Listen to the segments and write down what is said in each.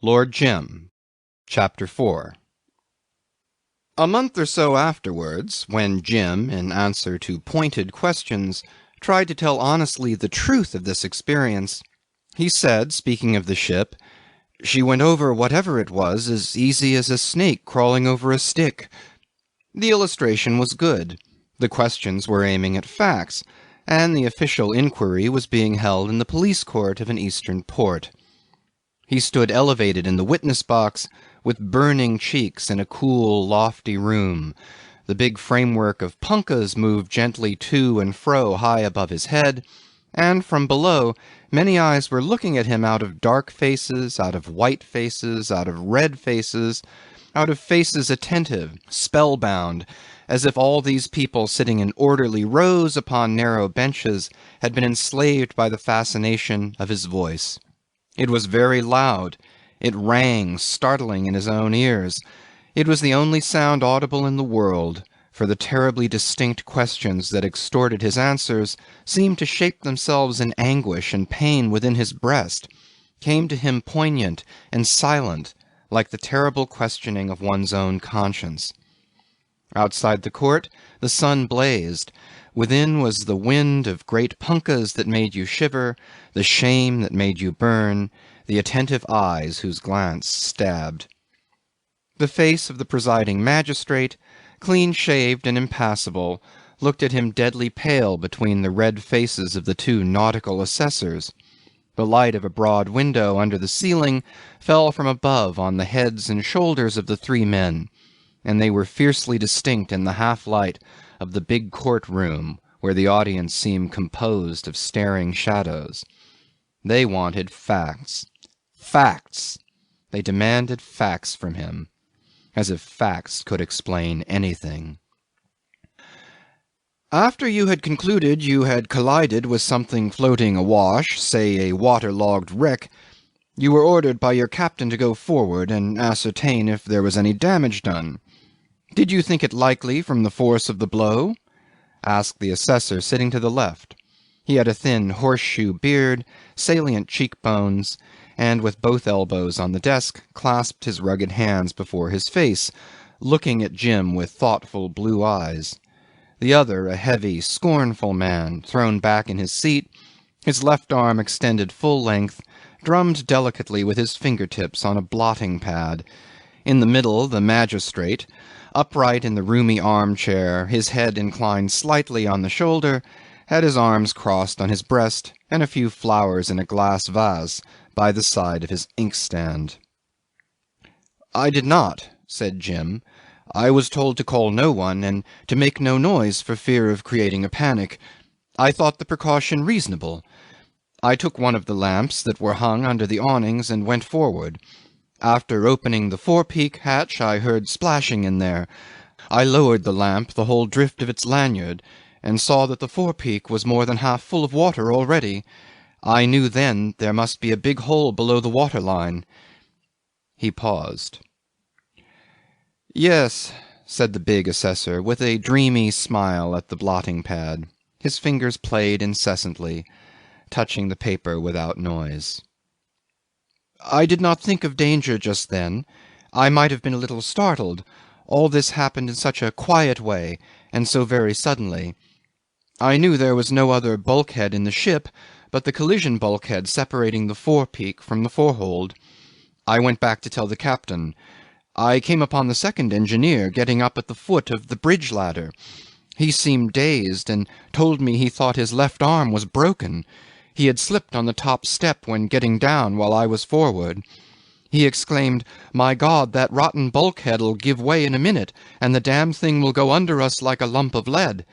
Lord Jim. Chapter 4 A month or so afterwards, when Jim, in answer to pointed questions, tried to tell honestly the truth of this experience, he said, speaking of the ship, "She went over whatever it was as easy as a snake crawling over a stick." The illustration was good. The questions were aiming at facts, and the official inquiry was being held in the police court of an eastern port. He stood elevated in the witness box, with burning cheeks in a cool, lofty room. The big framework of punkahs moved gently to and fro high above his head, and from below many eyes were looking at him out of dark faces, out of white faces, out of red faces, out of faces attentive, spellbound, as if all these people sitting in orderly rows upon narrow benches had been enslaved by the fascination of his voice. It was very loud. It rang, startling in his own ears. It was the only sound audible in the world, for the terribly distinct questions that extorted his answers seemed to shape themselves in anguish and pain within his breast, came to him poignant and silent, like the terrible questioning of one's own conscience. Outside the court the sun blazed. Within was the wind of great punkahs that made you shiver, the shame that made you burn, the attentive eyes whose glance stabbed. The face of the presiding magistrate, clean-shaved and impassible, looked at him deadly pale between the red faces of the two nautical assessors. The light of a broad window under the ceiling fell from above on the heads and shoulders of the three men, and they were fiercely distinct in the half-light of the big court-room where the audience seemed composed of staring shadows. They wanted facts. Facts! They demanded facts from him, as if facts could explain anything. "After you had concluded you had collided with something floating awash, say a water-logged wreck, you were ordered by your captain to go forward and ascertain if there was any damage done. Did you think it likely from the force of the blow?" asked the assessor sitting to the left. He had a thin horseshoe beard, salient cheekbones, and with both elbows on the desk clasped his rugged hands before his face, looking at Jim with thoughtful blue eyes. The other, a heavy, scornful man, thrown back in his seat, his left arm extended full length, drummed delicately with his fingertips on a blotting pad. In the middle the magistrate, upright in the roomy armchair, his head inclined slightly on the shoulder, had his arms crossed on his breast and a few flowers in a glass vase by the side of his inkstand. "I did not," said Jim. "I was told to call no one and to make no noise for fear of creating a panic. I thought the precaution reasonable. I took one of the lamps that were hung under the awnings and went forward. After opening the forepeak hatch I heard splashing in there. I lowered the lamp the whole drift of its lanyard, and saw that the forepeak was more than half full of water already. I knew then there must be a big hole below the water-line." He paused. "Yes," said the big assessor, with a dreamy smile at the blotting-pad. His fingers played incessantly, touching the paper without noise. "I did not think of danger just then. I might have been a little startled. All this happened in such a quiet way, and so very suddenly. I knew there was no other bulkhead in the ship but the collision bulkhead separating the forepeak from the forehold. I went back to tell the captain. I came upon the second engineer getting up at the foot of the bridge ladder. He seemed dazed, and told me he thought his left arm was broken. He had slipped on the top step when getting down while I was forward. He exclaimed, 'My God, that rotten bulkhead'll give way in a minute, and the damned thing will go under us like a lump of lead.'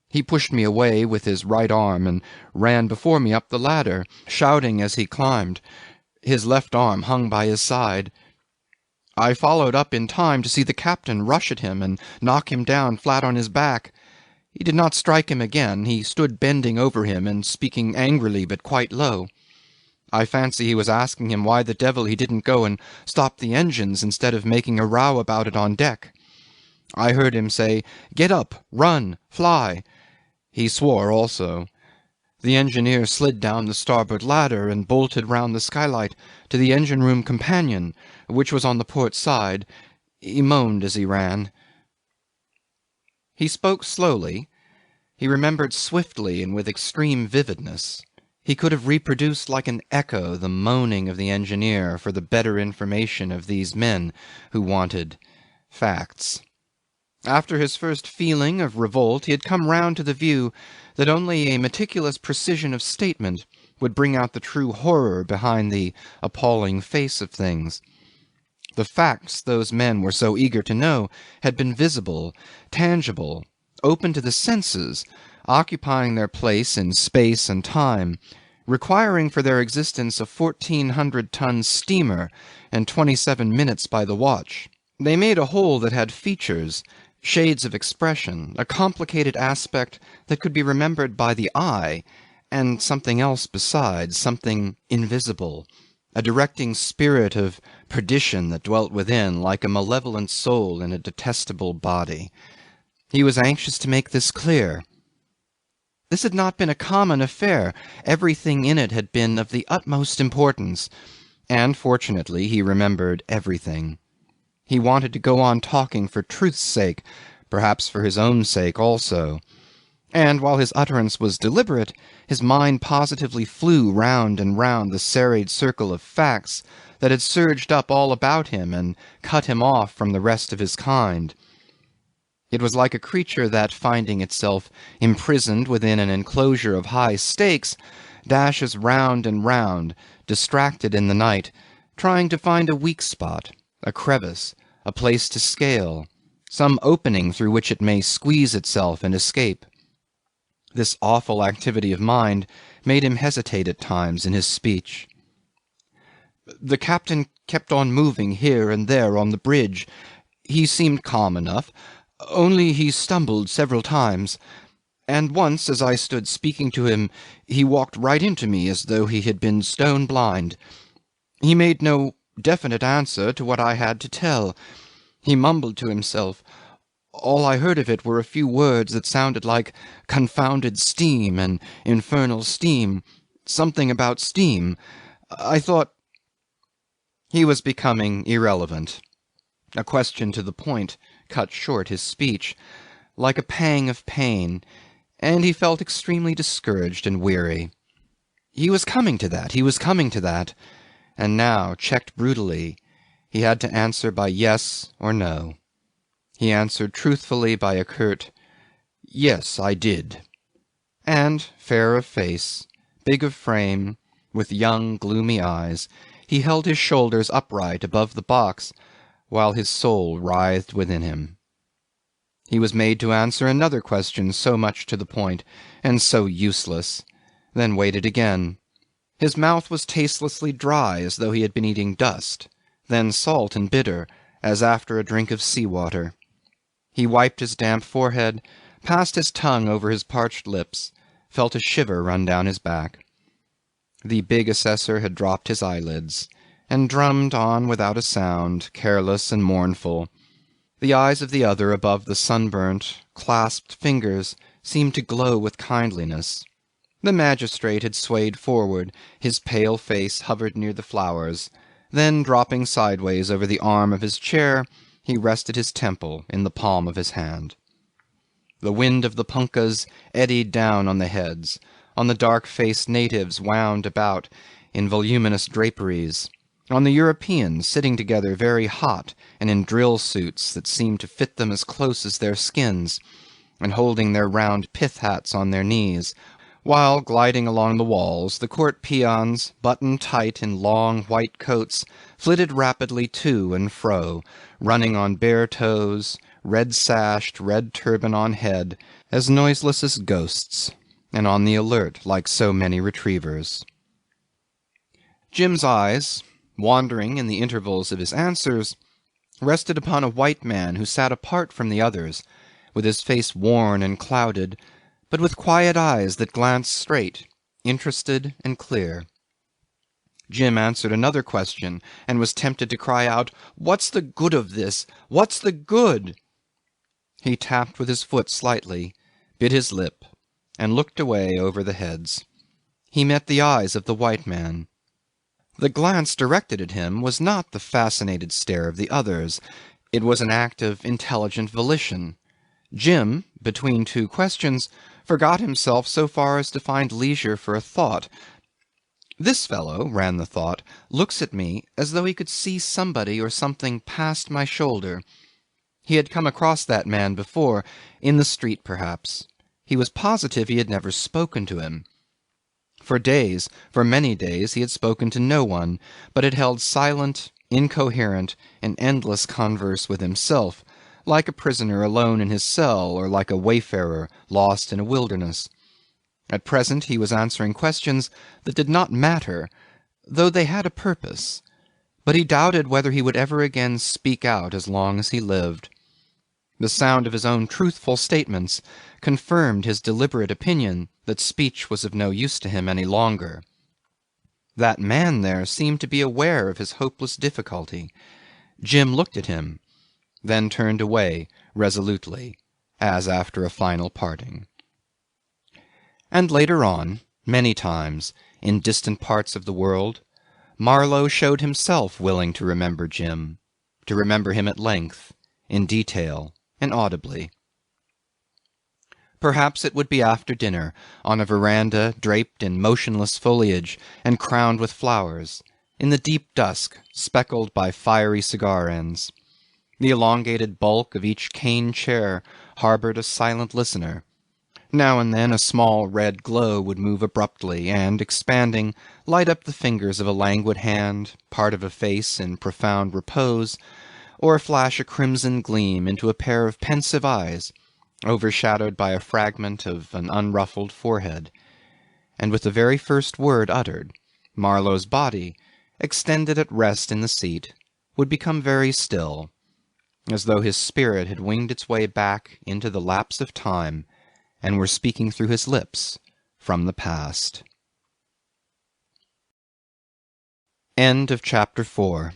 He pushed me away with his right arm and ran before me up the ladder, shouting as he climbed. His left arm hung by his side. I followed up in time to see the captain rush at him and knock him down flat on his back. He did not strike him again. He stood bending over him and speaking angrily but quite low. I fancy he was asking him why the devil he didn't go and stop the engines instead of making a row about it on deck. I heard him say, 'Get up, run, fly.' He swore also. The engineer slid down the starboard ladder and bolted round the skylight to the engine-room companion, which was on the port side. He moaned as he ran. He spoke slowly. He remembered swiftly and with extreme vividness. He could have reproduced like an echo the moaning of the engineer for the better information of these men who wanted facts. After his first feeling of revolt, he had come round to the view that only a meticulous precision of statement would bring out the true horror behind the appalling face of things. The facts those men were so eager to know had been visible, tangible, open to the senses, occupying their place in space and time, requiring for their existence a 1,400-ton steamer and 27 minutes by the watch. They made a whole that had features, shades of expression, a complicated aspect that could be remembered by the eye, and something else besides, something invisible, a directing spirit of perdition that dwelt within, like a malevolent soul in a detestable body. He was anxious to make this clear. This had not been a common affair. Everything in it had been of the utmost importance, and fortunately he remembered everything. He wanted to go on talking for truth's sake, perhaps for his own sake also. And while his utterance was deliberate, his mind positively flew round and round the serried circle of facts that had surged up all about him and cut him off from the rest of his kind. It was like a creature that, finding itself imprisoned within an enclosure of high stakes, dashes round and round, distracted in the night, trying to find a weak spot, a crevice, a place to scale, some opening through which it may squeeze itself and escape. This awful activity of mind made him hesitate at times in his speech. The captain kept on moving here and there on the bridge. He seemed calm enough, only he stumbled several times, and once, as I stood speaking to him, he walked right into me as though he had been stone blind. He made no definite answer to what I had to tell. He mumbled to himself. All I heard of it were a few words that sounded like confounded steam and infernal steam, something about steam. I thought... He was becoming irrelevant. A question to the point cut short his speech, like a pang of pain, and he felt extremely discouraged and weary. He was coming to that, and now, checked brutally, he had to answer by yes or no. He answered truthfully by a curt, "Yes, I did." And, fair of face, big of frame, with young, gloomy eyes, he held his shoulders upright above the box, while his soul writhed within him. He was made to answer another question so much to the point, and so useless, then waited again. His mouth was tastelessly dry, as though he had been eating dust, then salt and bitter, as after a drink of sea-water. He wiped his damp forehead, passed his tongue over his parched lips, felt a shiver run down his back. The big assessor had dropped his eyelids, and drummed on without a sound, careless and mournful. The eyes of the other above the sunburnt, clasped fingers seemed to glow with kindliness. The magistrate had swayed forward, his pale face hovered near the flowers, then, dropping sideways over the arm of his chair, he rested his temple in the palm of his hand. The wind of the punkahs eddied down on the heads, on the dark-faced natives wound about in voluminous draperies, on the Europeans sitting together very hot and in drill suits that seemed to fit them as close as their skins, and holding their round pith hats on their knees, while, gliding along the walls, the court peons, buttoned tight in long white coats, flitted rapidly to and fro, running on bare toes, red-sashed, red turban on head, as noiseless as ghosts, and on the alert like so many retrievers. Jim's eyes, wandering in the intervals of his answers, rested upon a white man who sat apart from the others, with his face worn and clouded, but with quiet eyes that glanced straight, interested and clear. Jim answered another question, and was tempted to cry out, "What's the good of this? What's the good?" He tapped with his foot slightly, bit his lip, and looked away over the heads. He met the eyes of the white man. The glance directed at him was not the fascinated stare of the others. It was an act of intelligent volition. Jim, between two questions, forgot himself so far as to find leisure for a thought. This fellow, ran the thought, looks at me as though he could see somebody or something past my shoulder. He had come across that man before, in the street perhaps. He was positive he had never spoken to him. For days, for many days, he had spoken to no one, but had held silent, incoherent, and endless converse with himself, like a prisoner alone in his cell, or like a wayfarer lost in a wilderness. At present he was answering questions that did not matter, though they had a purpose, but he doubted whether he would ever again speak out as long as he lived. The sound of his own truthful statements confirmed his deliberate opinion that speech was of no use to him any longer. That man there seemed to be aware of his hopeless difficulty. Jim looked at him, then turned away resolutely, as after a final parting. And later on, many times, in distant parts of the world, Marlowe showed himself willing to remember Jim, to remember him at length, in detail, and audibly. Perhaps it would be after dinner, on a veranda draped in motionless foliage and crowned with flowers, in the deep dusk, speckled by fiery cigar ends. The elongated bulk of each cane chair harboured a silent listener. Now and then a small red glow would move abruptly and, expanding, light up the fingers of a languid hand, part of a face in profound repose, or flash a crimson gleam into a pair of pensive eyes, overshadowed by a fragment of an unruffled forehead. And with the very first word uttered, Marlowe's body, extended at rest in the seat, would become very still, as though his spirit had winged its way back into the lapse of time and were speaking through his lips from the past. End of chapter 4.